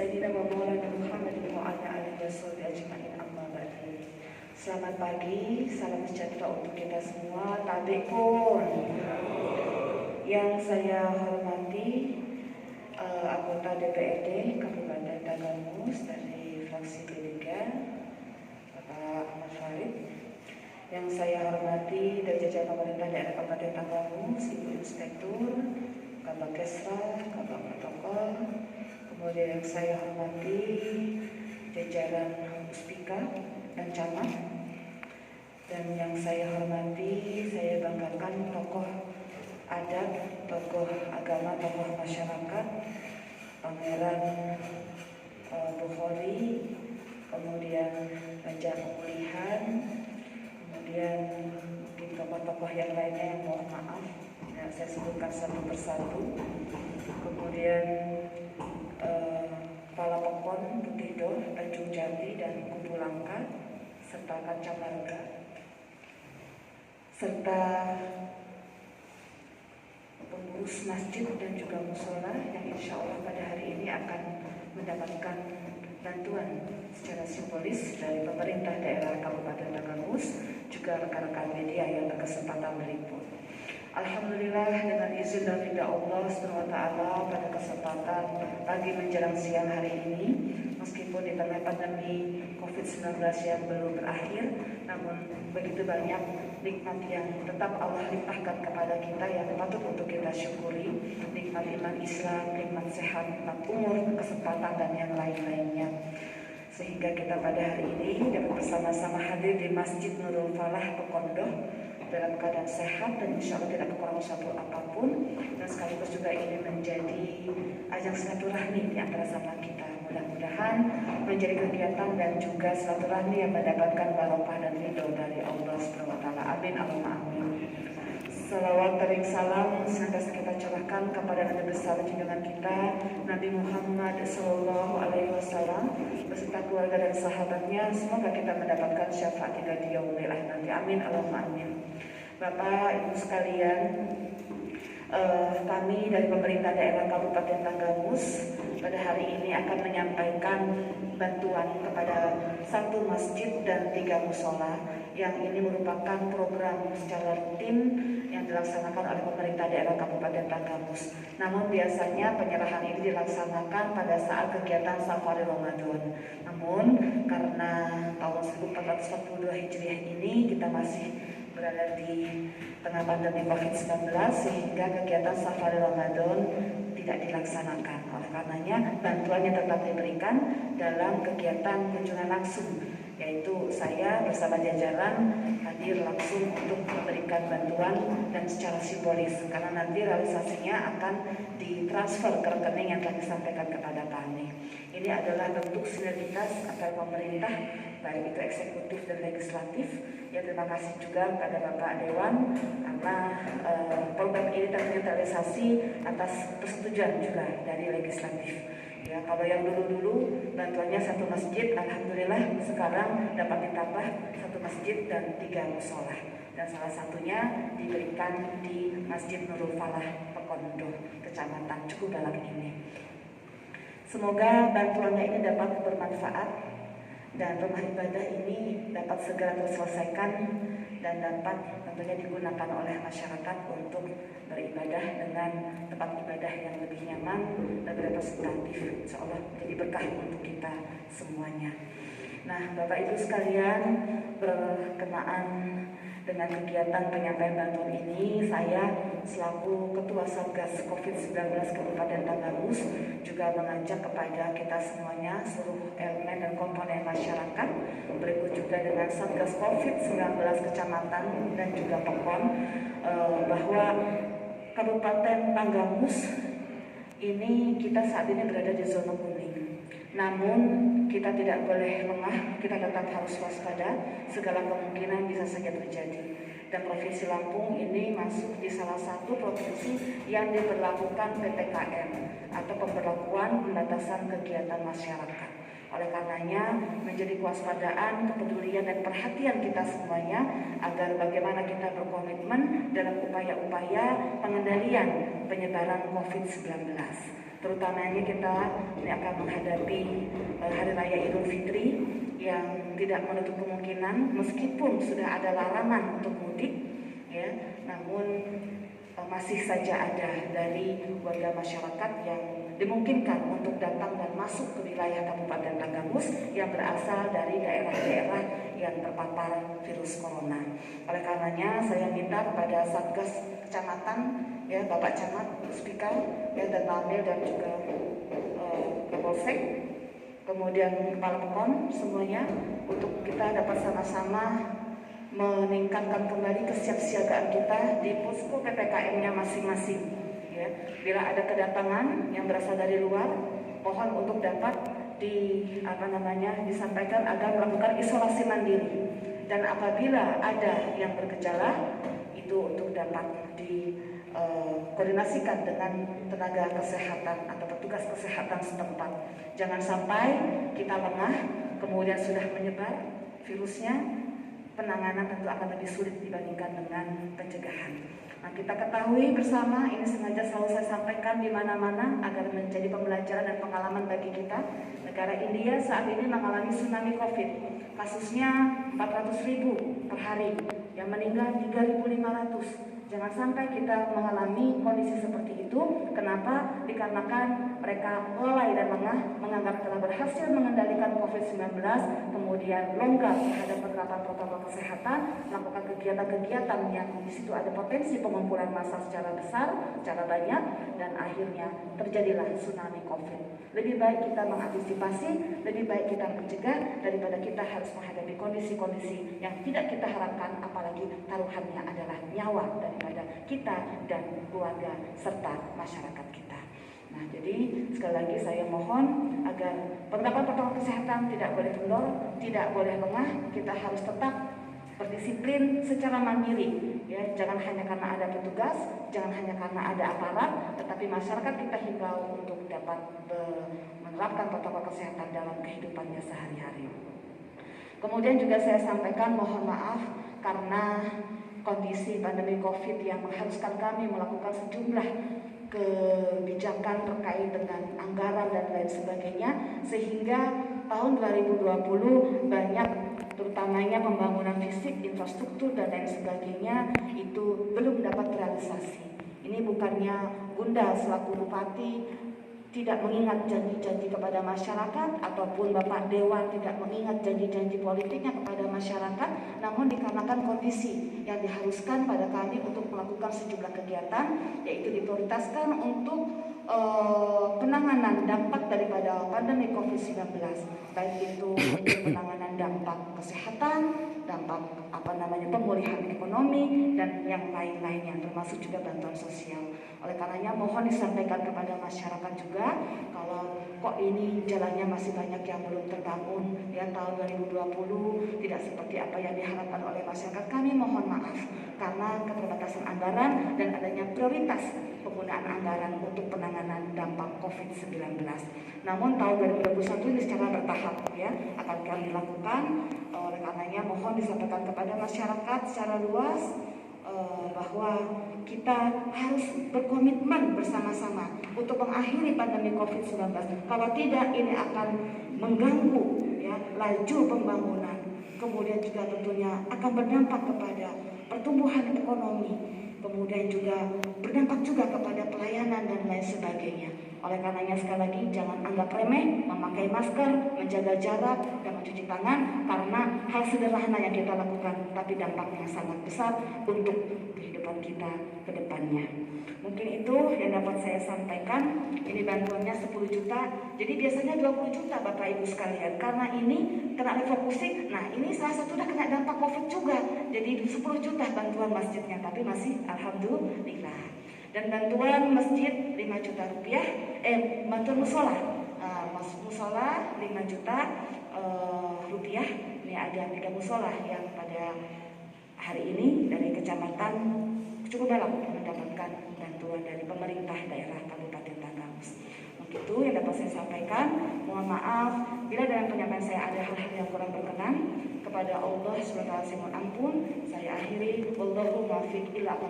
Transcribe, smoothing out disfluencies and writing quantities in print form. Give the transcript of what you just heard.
Sayyidina wa Maulana Muhammadin wa ala alihi washabihi ajma'in, amma ba'du. Selamat pagi, salam sejahtera untuk kita semua. Tabekun. Yang saya hormati anggota DPRD Kabupaten Tanggamus dari fraksi P3, Bapak Ahmad Farid. Yang saya hormati dari jajaran pemerintah daerah Kabupaten Tanggamus, Ibu Inspektur, Kabak Kesra, Kabak Protokol. Kemudian yang saya hormati jajaran Puspika dan Camat. Dan yang saya hormati, saya banggakan tokoh adat, tokoh agama, tokoh masyarakat, Pangeran Bukhari, kemudian Raja Pemulihan, kemudian mungkin tokoh-tokoh yang lainnya yang mohon maaf, ya, saya sebutkan satu persatu. Kemudian Kepala Pokon, Bukidor, Tanjung Jati, dan Kubu Langka, serta Kancah Marga, serta pengurus masjid dan juga musola yang insya Allah pada hari ini akan mendapatkan bantuan secara simbolis dari pemerintah daerah Kabupaten Tanggamus, juga rekan-rekan media yang berkesempatan meliput. Alhamdulillah, dengan izin dan ridha Allah SWT, pada kesempatan pagi menjelang siang hari ini, meskipun di tengah pandemi COVID-19 yang belum berakhir, namun begitu banyak nikmat yang tetap Allah limpahkan kepada kita yang patut untuk kita syukuri. Nikmat iman Islam, nikmat sehat, nikmat umur, kesempatan, dan yang lain-lainnya. Sehingga kita pada hari ini dapat bersama-sama hadir di Masjid Nurul Falah Pekondoh dalam keadaan sehat dan insya Allah tidak kekurangan suatu apapun, dan sekaligus juga ini menjadi ajang silaturahmi di antara sama kita. Mudah-mudahan menjadi kegiatan dan juga silaturahmi yang mendapatkan barokah dan ridho dari Allah Subhanahu wa taala. Amin, Allahumma amin. Salawat dan salam senantiasa kita curahkan kepada Nabi besar junjungan kita, Nabi Muhammad SAW, beserta keluarga dan sahabatnya. Semoga kita mendapatkan syafaat di yaumil akhir nanti. Amin, Allahumma amin. Bapak, Ibu sekalian, kami dari pemerintah daerah Kabupaten Tanggamus pada hari ini akan menyampaikan bantuan kepada 1 masjid dan 3 musola yang ini merupakan program secara rutin yang dilaksanakan oleh pemerintah daerah Kabupaten Tanggamus. Namun biasanya penyerahan ini dilaksanakan pada saat kegiatan Safari Ramadan. Namun karena tahun 1442 Hijriah ini kita masih berada di tengah pandemi COVID-19, sehingga kegiatan Safari Ramadan tidak dilaksanakan. Oleh karenanya bantuan yang tetap diberikan dalam kegiatan kunjungan langsung, yaitu saya bersama jajaran hadir langsung untuk memberikan bantuan dan secara simbolis, karena nanti realisasinya akan ditransfer ke rekening yang telah disampaikan kepada kami. Ini adalah bentuk sinergitas antara pemerintah, baik itu eksekutif dan legislatif. Ya, terima kasih juga kepada Bapak Dewan karena program ini terrealisasi atas persetujuan juga dari legislatif. Ya, kalau yang dulu-dulu bantuannya 1 masjid, alhamdulillah sekarang dapat ditambah 1 masjid dan 3 musola. Dan salah satunya diberikan di Masjid Nurul Falah Pekondoh, Kecamatan Cukubalak ini. Semoga bantuannya ini dapat bermanfaat dan rumah ibadah ini dapat segera terselesaikan dan dapat tentunya digunakan oleh masyarakat untuk beribadah dengan tempat ibadah yang lebih nyaman, lebih representatif. Insya Allah jadi berkah untuk kita semuanya. Nah, Bapak Ibu sekalian, berkenaan dengan kegiatan penyampaian bantuan ini, saya selaku Ketua Satgas COVID-19 Kabupaten Tanggamus juga mengajak kepada kita semuanya, seluruh elemen dan komponen masyarakat, berikut juga dengan Satgas COVID-19 Kecamatan dan juga Pokon, bahwa Kabupaten Tanggamus ini kita saat ini berada di zona kuning. Namun kita tidak boleh lengah, kita tetap harus waspada, segala kemungkinan bisa saja terjadi. Dan Provinsi Lampung ini masuk di salah satu provinsi yang diberlakukan PPKM atau pemberlakuan pembatasan kegiatan masyarakat. Oleh karenanya menjadi kewaspadaan, kepedulian dan perhatian kita semuanya agar bagaimana kita berkomitmen dalam upaya-upaya pengendalian penyebaran COVID-19. Terutamanya kita ini akan menghadapi Hari Raya Idul Fitri yang tidak menutup kemungkinan meskipun sudah ada larangan untuk mudik, ya, namun masih saja ada dari warga masyarakat yang dimungkinkan untuk datang dan masuk ke wilayah Kabupaten Tanggamus yang berasal dari daerah-daerah yang terpapar virus corona. Oleh karenanya saya minta kepada Satgas Kecamatan, ya, Bapak Camat, Puspika, ya, dan Ramil dan juga Kapolsek, kemudian Kepala Pekon semuanya, untuk kita dapat sama-sama meningkatkan kembali kesiapsiagaan kita di posko PPKM-nya masing-masing. Ya, bila ada kedatangan yang berasal dari luar, mohon untuk dapat disampaikan agar melakukan isolasi mandiri. Dan apabila ada yang bergejala, itu untuk dapat dikoordinasikan dengan tenaga kesehatan atau petugas kesehatan setempat. Jangan sampai kita lengah, kemudian sudah menyebar virusnya. Penanganan tentu akan lebih sulit dibandingkan dengan pencegahan. Nah, kita ketahui bersama, ini sengaja selalu saya sampaikan di mana-mana agar menjadi pembelajaran dan pengalaman bagi kita. Negara India saat ini mengalami tsunami COVID. Kasusnya 400.000 per hari, yang meninggal 3.500. Jangan sampai kita mengalami kondisi seperti itu. Kenapa? Dikarenakan mereka lalai dan lengah, menganggap telah berhasil mengendalikan COVID-19, kemudian longgar terhadap penerapan protokol kesehatan, melakukan kegiatan-kegiatan yang di situ ada potensi pengumpulan massa secara besar, secara banyak, dan akhirnya terjadilah tsunami COVID. Lebih baik kita mengantisipasi, lebih baik kita mencegah daripada kita harus menghadapi kondisi-kondisi yang tidak kita harapkan, apalagi taruhannya adalah nyawa daripada kita dan keluarga serta masyarakat kita. Nah, jadi sekali lagi saya mohon agar penerapan protokol kesehatan tidak boleh kendor, tidak boleh lengah. Kita harus tetap berdisiplin secara mandiri, ya. Jangan hanya karena ada petugas, jangan hanya karena ada aparat, tetapi masyarakat kita himbau untuk dapat menerapkan protokol kesehatan dalam kehidupannya sehari-hari. Kemudian juga saya sampaikan mohon maaf karena kondisi pandemi COVID yang mengharuskan kami melakukan sejumlah kebijakan terkait dengan anggaran dan lain sebagainya, sehingga tahun 2020 banyak, terutamanya pembangunan fisik, infrastruktur dan lain sebagainya itu belum dapat terrealisasi. Ini bukannya Bunda selaku Bupati tidak mengingat janji-janji kepada masyarakat, ataupun Bapak Dewan tidak mengingat janji-janji politiknya kepada masyarakat, namun dikarenakan kondisi yang diharuskan pada kami untuk melakukan sejumlah kegiatan, yaitu diprioritaskan untuk penanganan dampak daripada pandemi COVID-19, baik itu untuk penanganan dampak kesehatan, dampak pemulihan ekonomi, dan yang lain-lainnya, termasuk juga bantuan sosial. Oleh karenanya mohon disampaikan kepada masyarakat juga, kalau kok ini jalannya masih banyak yang belum terbangun, ya, tahun 2020 tidak seperti apa yang diharapkan oleh masyarakat, kami mohon maaf karena keterbatasan anggaran dan adanya prioritas penggunaan anggaran untuk penanganan dampak COVID-19. Namun tahun 2021 ini secara bertahap, ya, akan kami lakukan. Oleh karenanya mohon disampaikan kepada masyarakat secara luas bahwa kita harus berkomitmen bersama-sama untuk mengakhiri pandemi COVID-19. Kalau tidak, ini akan mengganggu, ya, laju pembangunan. Kemudian juga tentunya akan berdampak kepada pertumbuhan ekonomi. Kemudian juga berdampak juga kepada pelayanan dan lain sebagainya. Oleh karenanya sekali lagi jangan anggap remeh memakai masker, menjaga jarak, dan mencuci tangan, karena hal sederhana yang kita lakukan tapi dampaknya sangat besar untuk kehidupan kita ke depannya. Mungkin itu yang dapat saya sampaikan. Ini bantuannya 10 juta. Jadi biasanya 20 juta Bapak Ibu sekalian. Karena ini kena refocusing. Nah, ini salah satu udah kena dampak COVID juga. Jadi 10 juta bantuan masjidnya, tapi masih alhamdulillah. Dan bantuan masjid 5 juta rupiah, bantuan musola, musola 5 juta rupiah. Ini ada 3 musola yang pada hari ini dari kecamatan cukup dalam mendapatkan bantuan dari pemerintah daerah Kabupaten Tanggamus. Begitu yang dapat saya sampaikan. Mohon maaf bila dalam penyampaian saya ada hal-hal yang kurang berkenan. Kepada Allah SWT saya mohon ampun. Saya akhiri. Wallahu muwaffiq ila